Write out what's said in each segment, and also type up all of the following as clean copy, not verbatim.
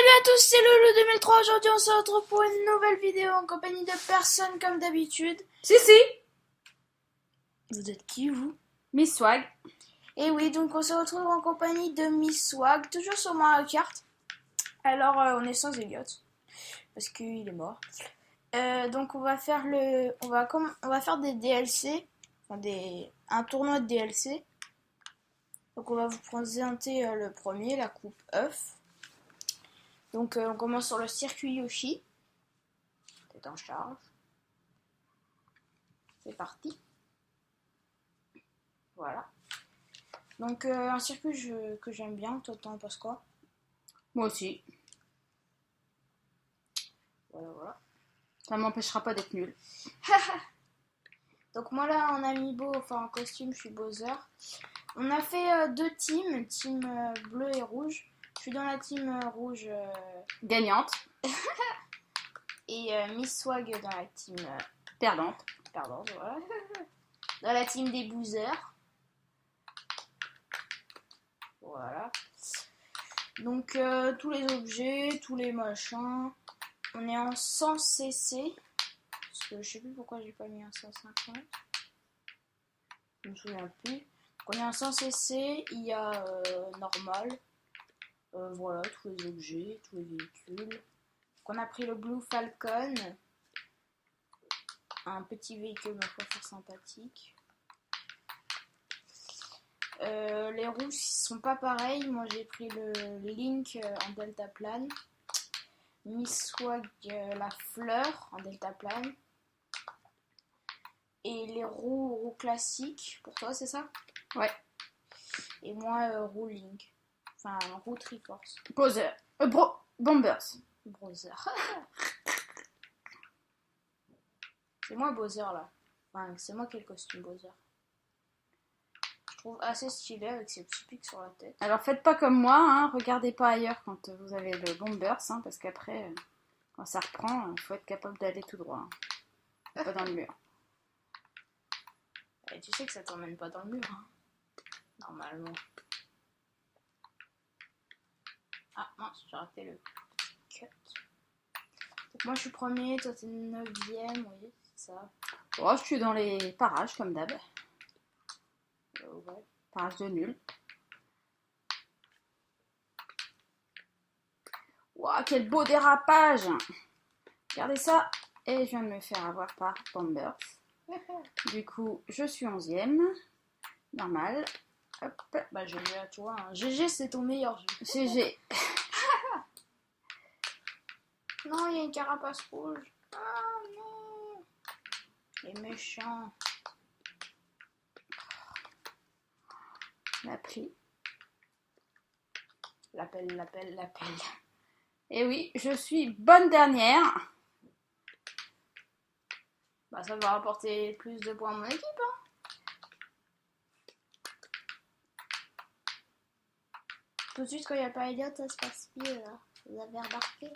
à tous, c'est Loulou 2003. Aujourd'hui, on se retrouve pour une nouvelle vidéo en compagnie de personne comme d'habitude. Si. Vous êtes qui, vous? Miss Swag. Et oui, donc on se retrouve en compagnie de Miss Swag, toujours sur Mario Kart. Alors, on est sans Elliot, parce qu'il est mort. Donc on va faire on va faire des DLC, enfin un tournoi de DLC. Donc on va vous présenter le premier, la coupe œuf. Donc on commence sur le circuit Yoshi. C'est en charge. C'est parti. Voilà. Donc un circuit que j'aime bien. Toi t'en penses quoi? Moi aussi. Voilà. Ça m'empêchera pas d'être nul. Donc moi là en amiibo, enfin en costume, je suis Bowser. On a fait deux teams, team bleu et rouge. Je suis dans la team rouge. Gagnante. Et Miss Swag dans la team Perdante. perdante, voilà. Dans la team des boozers. Voilà. Donc tous les objets, tous les machins. On est en 100 cc. Parce que je sais plus pourquoi j'ai pas mis un 150. Je me souviens plus. Donc, on est en 100 cc. Il y a normal. Voilà, tous les objets, tous les véhicules. Donc, on a pris le Blue Falcon. Un petit véhicule, ma foi, fort sympathique. Les rouges sont pas pareils. Moi j'ai pris le Link en deltaplane. Miss Swag la fleur en deltaplane. Et les roues classiques. Pour toi c'est ça? Ouais. Et moi roue Link. Enfin roue Triforce. Bowser. Bombers. Bowser. C'est moi Bowser là. Enfin c'est moi qui ai le costume Bowser. Je trouve assez stylé avec ses petits pics sur la tête. Alors faites pas comme moi, hein. Regardez pas ailleurs quand vous avez le Bombers, hein, parce qu'après, quand ça reprend, il faut être capable d'aller tout droit. Hein. Pas dans le mur. Et tu sais que ça t'emmène pas dans le mur. Hein. Normalement. Ah mince, j'ai raté le cut. Donc moi je suis premier, toi t'es 9ème, oui, c'est ça. Oh, je suis dans les parages comme d'hab. Ouais. Parages de nul. Waouh, quel beau dérapage! Regardez ça. Et je viens de me faire avoir par Bombers. Du coup, je suis 11ème. Normal. Hop. Bah GG à toi. Hein. GG c'est ton meilleur jeu. GG. Non, il y a une carapace rouge. Ah non. Les méchants. L'appli. L'appel. Et oui, je suis bonne dernière. Bah ça va rapporter plus de points à mon équipe. Hein. Tout de suite quand il n'y a pas Elliot, ça se passe mieux là. Vous avez remarqué?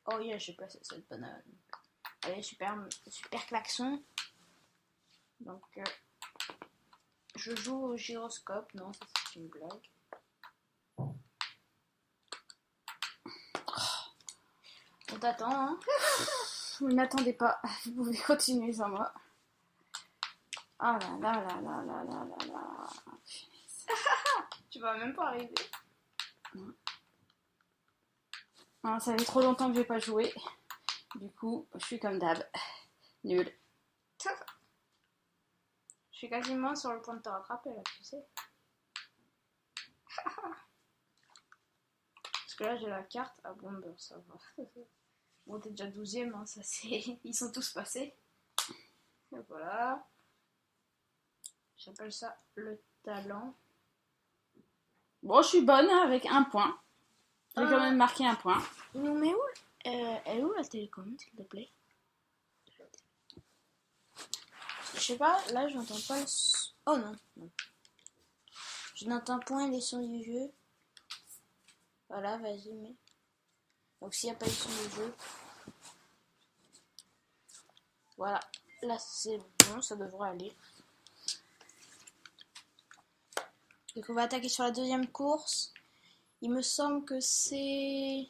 Oh yeah, j'ai passé cette banane. Allez, super klaxon. Donc, je joue au gyroscope. Non, ça c'est une blague. On t'attend, hein? Vous n'attendez pas. Vous pouvez continuer sans moi. Ah là. Tu vas même pas arriver. Ah, ça fait trop longtemps que je n'ai pas joué. Du coup, je suis comme d'hab. Nul. Je suis quasiment sur le point de te rattraper là, tu sais. Parce que là j'ai la carte. Ah bon, ben ça va. Bon, t'es déjà 12ème, hein, ça c'est. Ils sont tous passés. Et voilà. J'appelle ça le talent. Bon, je suis bonne hein, avec un point. J'ai quand même marqué un point. Il nous met où? Elle est où la télécommande, s'il te plaît? Je sais pas, là je n'entends pas le son. Oh non. Je n'entends point les sons du jeu. Voilà, vas-y, mais. Donc s'il n'y a pas le son du jeu. Voilà, là c'est bon, ça devrait aller. Donc on va attaquer sur la deuxième course. Il me semble que c'est...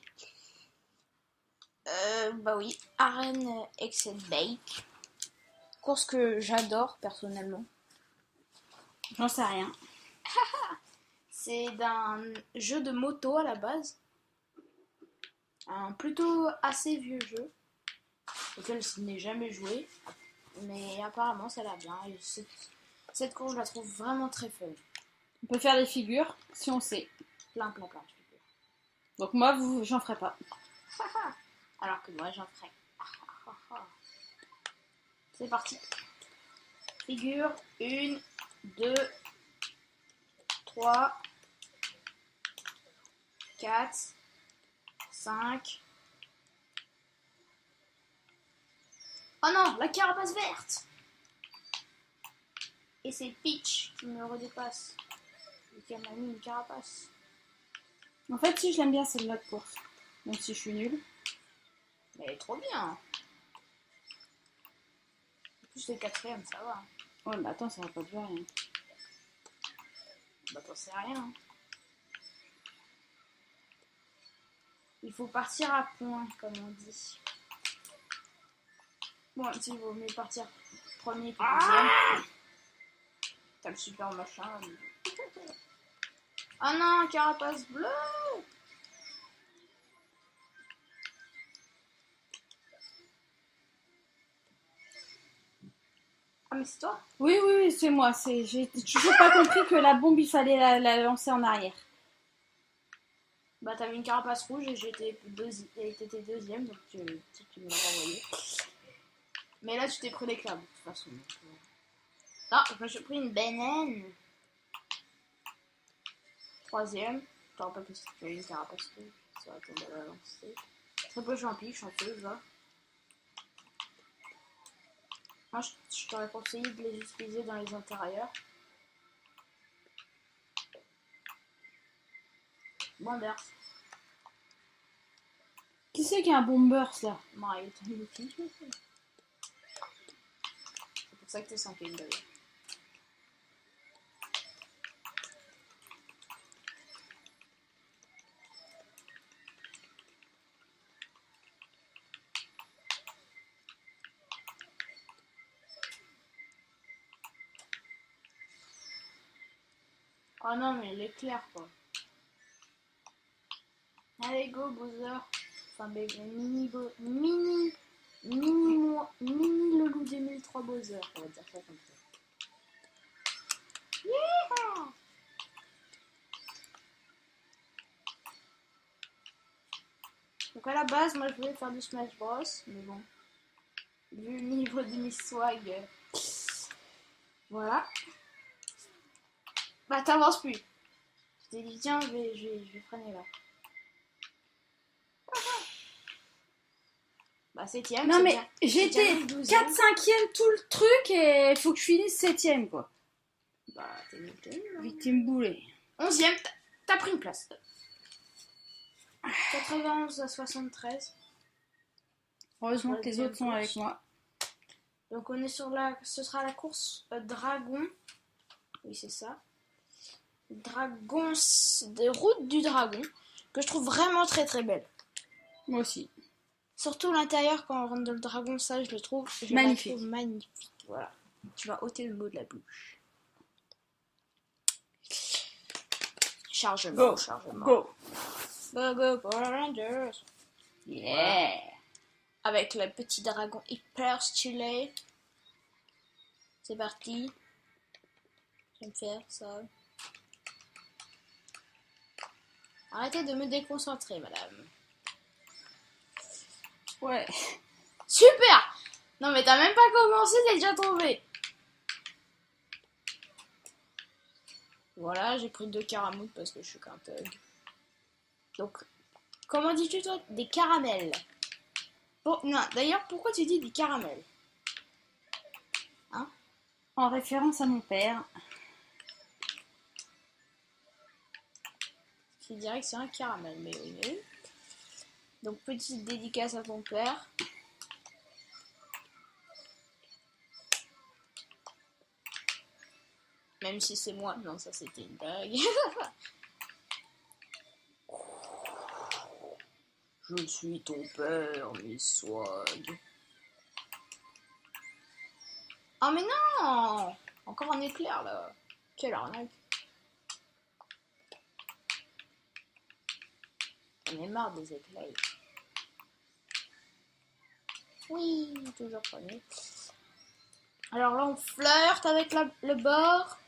bah oui, Arène Exit Bake. Course que j'adore personnellement. J'en sais rien. C'est d'un jeu de moto à la base. Un plutôt assez vieux jeu. Auquel je n'ai jamais joué. Mais apparemment ça a l'air bien. Et cette course je la trouve vraiment très fun. On peut faire des figures si on sait. Plein de figures. Donc moi, j'en ferai pas. Alors que moi j'en ferai. C'est parti. Figure 1, 2, 3, 4, 5. Oh non, la carapace verte. Et c'est Peach qui me redépasse. Et qui m'a mis une carapace. En fait, si je l'aime bien celle-là de course. Même si je suis nulle. Mais elle est trop bien. En plus, c'est 4ème, ça va. Ouais, mais attends, ça va pas durer rien. Bah, t'en sais rien. Il faut partir à point, comme on dit. Bon, il vaut mieux partir premier que deuxième. T'as le super machin. Ah non, carapace bleue. Ah mais c'est toi? Oui, c'est moi. J'ai toujours pas compris que la bombe, il fallait la lancer en arrière. Bah t'avais une carapace rouge et t'étais deuxième, donc tu me l'as renvoyé. Mais là tu t'es pris l'éclat de toute façon. Ah, j'ai pris une banane. Troisième. T'aurais pas pu si tu avais une carapace rouge. Ça aurait été à la lancer. Très peu champi, chanteuse là. Moi je t'aurais conseillé de les utiliser dans les intérieurs. Bombers. Qui c'est qui a un bombers là? Mario Tanuki. C'est pour ça que t'es 5ème d'ailleurs. Oh non, mais l'éclair quoi. Allez, go, Bowser. Enfin, bébé, mini le loup 2003 Bowser. On va dire ça comme ça. Yeah. Donc à la base, moi je voulais faire du Smash Bros. Mais bon, vu le niveau de Miss Swag, voilà. Bah t'avances plus. Je t'ai dit tiens, je vais freiner là. Bah 7ème. Non mais j'étais 4/5e tout le truc et faut que je finisse 7ème quoi. Bah t'es nul. Victime boulet. 11ème, t'as pris une place. 91 à 73. Heureusement que les autres sont avec moi. Donc on est sur ce sera la course dragon. Oui c'est ça. Dragon des routes du dragon que je trouve vraiment très très belle. Moi aussi. Surtout l'intérieur quand on rentre dans le dragon, ça je le trouve magnifique. Magnifique. Voilà. Tu vas ôter le mot de la bouche. Chargement. Go. Go Power Rangers. Yeah. Avec le petit dragon hyper stylé. C'est parti. J'aime faire ça. Arrêtez de me déconcentrer, madame. Ouais. Super! Non mais t'as même pas commencé, t'es déjà tombé. Voilà, j'ai pris 2 caramoutes parce que je suis qu'un thug. Donc, comment dis-tu toi? Des caramels. Oh, non, d'ailleurs, pourquoi tu dis des caramels? Hein? En référence à mon père. Je dirais que c'est un caramel, mais oui. Donc, petite dédicace à ton père. Même si c'est moi. Non, ça c'était une blague. Je suis ton père, Miss Swag. Ah mais non! Encore un éclair là. Quelle arnaque. On est marre des éclairs. Oui, toujours premier. Alors là on flirte avec le bord.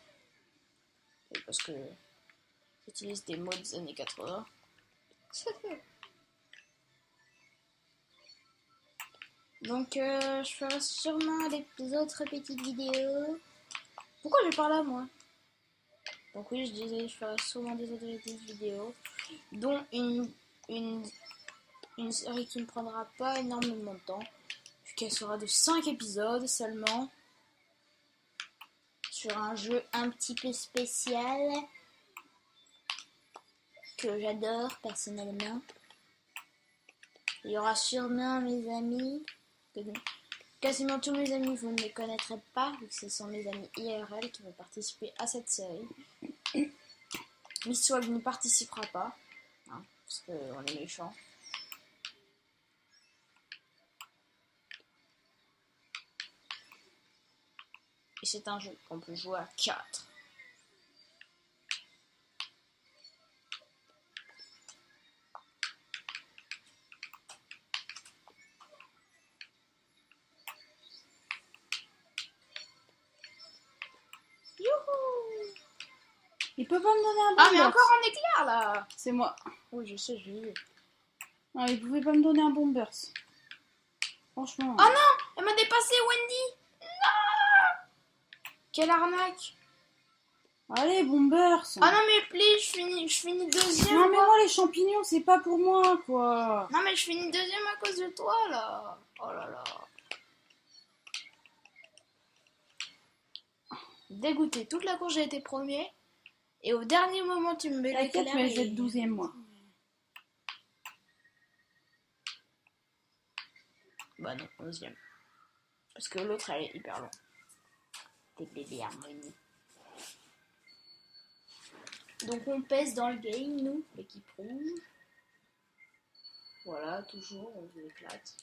Parce que j'utilise des mots des années 80. Donc je ferai sûrement des autres petites vidéos. Pourquoi je parle à moi? Donc oui, je disais, je ferai sûrement des autres petites vidéos, dont une série qui ne prendra pas énormément de temps, puisqu'elle sera de 5 épisodes seulement, sur un jeu un petit peu spécial, que j'adore personnellement. Il y aura sûrement mes amis, quasiment tous mes amis, vous ne les connaîtrez pas, vu que ce sont mes amis IRL qui vont participer à cette série. Miss Swag ne participera pas, hein, parce qu'on est méchants. Et c'est un jeu qu'on peut jouer à 4. Youhou! Il peut pas me donner un Ah, bombers. mais encore un éclair là! C'est moi. Oui, je sais, j'ai eu. Non, il pouvait pas me donner un bombers. Franchement. Oh non! Elle m'a dépassé, Wendy! Non! Quelle arnaque! Allez, bombers. Ah non, mais please, je finis deuxième. Non, mais quoi. moi, les champignons, c'est pas pour moi, quoi. Non, mais je finis deuxième à cause de toi là! Oh là là! Dégoûté. Toute la course, j'ai été premier. Et au dernier moment, tu me mets l'éclair. T'inquiète, mais je vais être 12e, moi. Bah non, 11e. Parce que l'autre, elle est hyper longue. T'es bébé harmonie. Donc on pèse dans le game, nous, l'équipe rouge. Voilà, toujours, on vous éclate.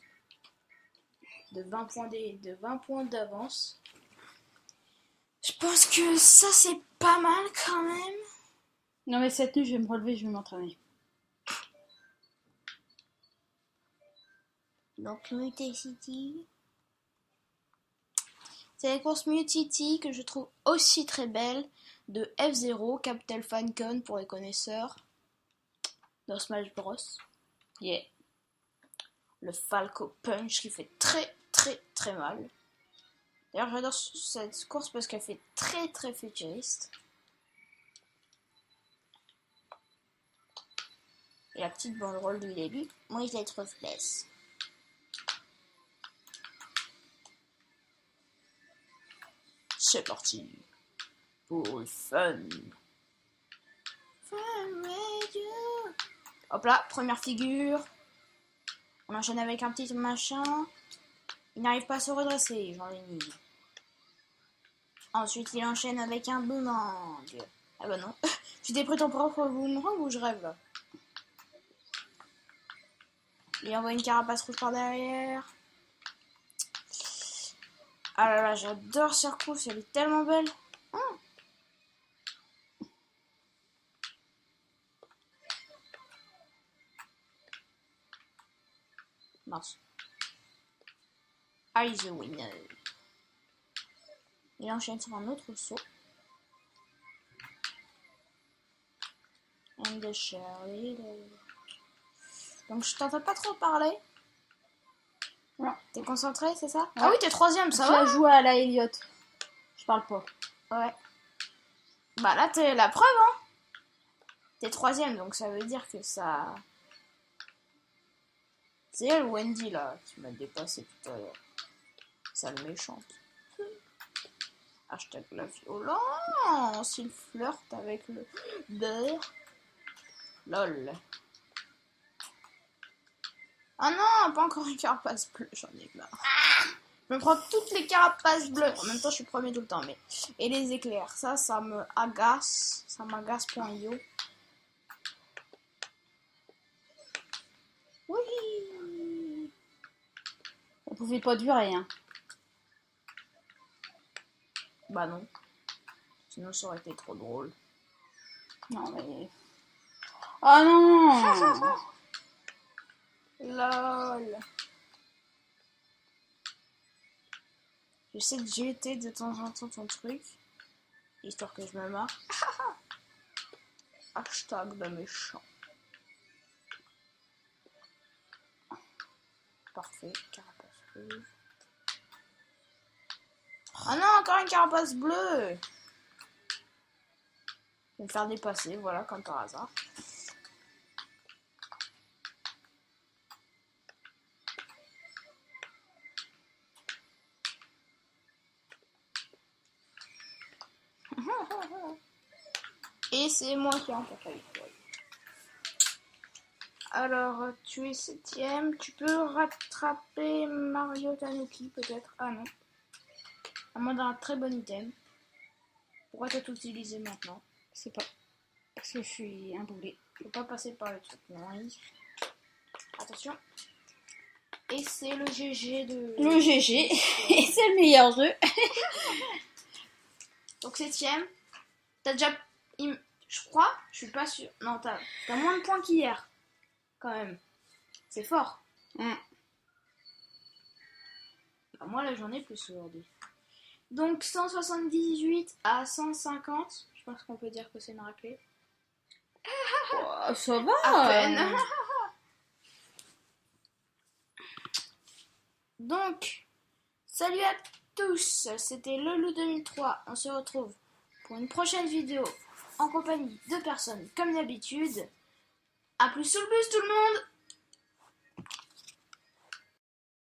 De 20 points d'avance. Je pense que ça, c'est pas mal quand même. Non, mais cette nuit, je vais me relever, je vais m'entraîner. Donc Mutacity. C'est la course Mutacity que je trouve aussi très belle de F0, Captain Falcon pour les connaisseurs dans Smash Bros. Yeah. Le Falco Punch qui fait très très très mal. D'ailleurs j'adore cette course parce qu'elle fait très très futuriste. Et la petite banderole du début, moi je la trouve blesse. C'est parti pour le fun. Hop là, première figure. On enchaîne avec un petit machin. Il n'arrive pas à se redresser, j'en ai mis. Ensuite, il enchaîne avec un boomerang. Ah bah non. Tu t'es pris ton propre boomerang ou je rêve là? Il envoie une carapace rouge par derrière. Ah là là, j'adore cette course, elle est tellement belle. Mince. I the winner. Il enchaîne sur un autre saut. And the Shirley. Donc je t'entends pas trop parler. Non. T'es concentré, c'est ça? Ouais. Ah oui, t'es troisième, ça Je va? la joue à la Elliot. Je parle pas. Ouais. Bah là, t'es la preuve, hein? T'es troisième, donc ça veut dire que ça... C'est elle, Wendy, là, qui m'a dépassé tout à l'heure. Sale méchante. Hashtag la violence. S'il flirte avec le beurre. Lol. Ah non, pas encore une carapace bleue, j'en ai marre. Je me prends toutes les carapaces bleues. En même temps, je suis premier tout le temps, mais... Et les éclairs, ça me agace. Ça m'agace.io. Oui. Ça pouvait pas durer, hein. Bah non. Sinon ça aurait été trop drôle. Non, mais... Oh non. LOL. Je sais que j'ai été de temps en temps ton truc. Histoire que je me marre. Hashtag de méchant. Parfait, carapace rouge. Ah non, encore une carapace bleue. Je vais me faire dépasser, voilà, comme par hasard. Et c'est moi qui remporte la victoire. Alors, tu es 7ème. Tu peux rattraper Mario Tanuki, peut-être. Ah non. À moins d'un très bon item. Pourquoi t'as tout utilisé maintenant? C'est pas... Parce que je suis un boulet. Faut pas passer par le truc. Non, attention. Et c'est le GG de... Le GG. Et c'est le meilleur jeu. Donc 7ème. T'as déjà... Je crois, je suis pas sûre. Non, t'as moins de points qu'hier. Quand même. C'est fort. Bah, moi, là, j'en ai plus aujourd'hui. Donc 178 à 150. Je pense qu'on peut dire que c'est une raclée. Oh, ça va. À peine. Donc, salut à tous. C'était le Loup 2003. On se retrouve pour une prochaine vidéo en compagnie de personnes comme d'habitude. A plus sous le bus tout le monde!